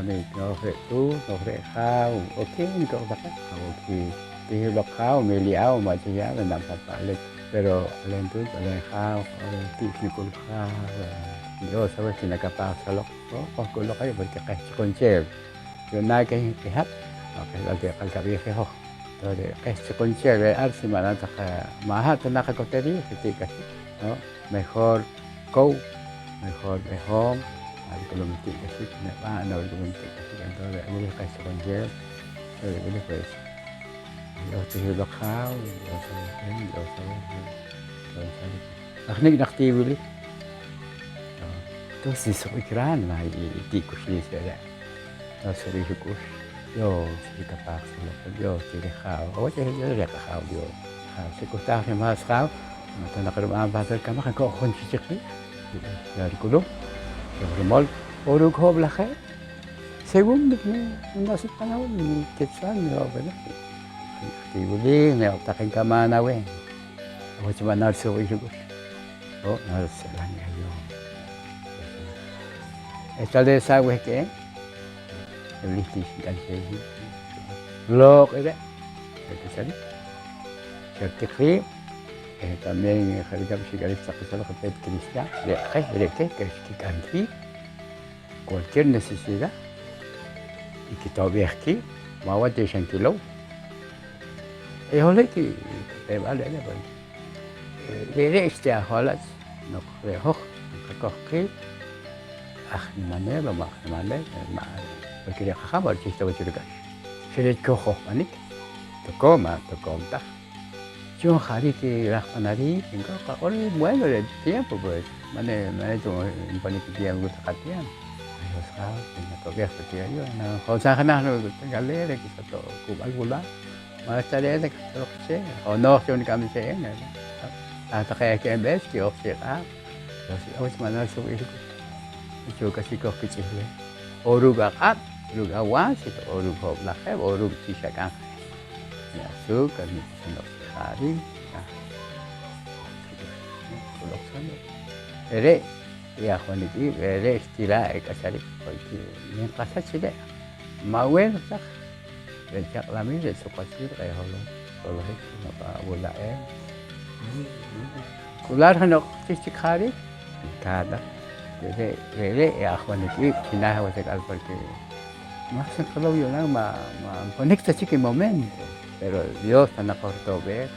ni no re tu no re khao ok ni ko ta ok ti lo khao me liao ma chi ya na pa le pero len tu le khao ti ki ko khao yo sabes que na capaz solo o ko lo kai porque ka con che yo na que hat ok la que al cabie que ho entonces que con che ve al semana ta ma ha ta na ka ko te di ti ka no mejor go mejor mejor al que lo metí que sí me va no lo metí que sí entonces a mí me cae con gel yo después yo estoy lo khao yo soy أخني نختي ولي تو سي سوي كران ما يدي كوشي سيدا لا سوري كوش yo si capaz yo tiene khao o che yo ya khao yo se costa que más khao no te la crema va a hacer cama con con chichi ya recuerdo el mol oru khob la khe según no se pana ni que san no bueno ti buli ne ta kan kama na we o che na so wi ko o na se la ni yo esta de esa we que listifican lo que es que sale certifié también خريجة بشكالية تقصير خطية كريستيان لأخي que cantí cualquier necesidad y que todavía aquí ما ودي 10 كيلو هولي que te vale le este a holas no creo que coge أخي manera ما manera porque ya jajaba el chiste de churga se le cojo manik to coma yo jari que la panari tengo ahora bueno el tiempo pues mane tu panik dia gusta katian ayo sekarang tengo todavía que yo no cosa kana no galere que está todo cubal gula más tarde de que lo sé o no yo ni cambio sé hasta que en vez que o sea o es manar sobre eso yo casi coge chile oruga at oruga was itu orug hop la kheb orug chi shakan ya su kan ni no hari ya kolok sana ere ya khoni ki ere stila ekasari porque ni pasa chile mawen sak rejak lami de sokasi kayak holo holo no pa bola kular hanok chi khari kada Rere ya khoni ki kina hawa se al porque más se kalau yo nang ma conecta chique momento pero Dios tan acortó ver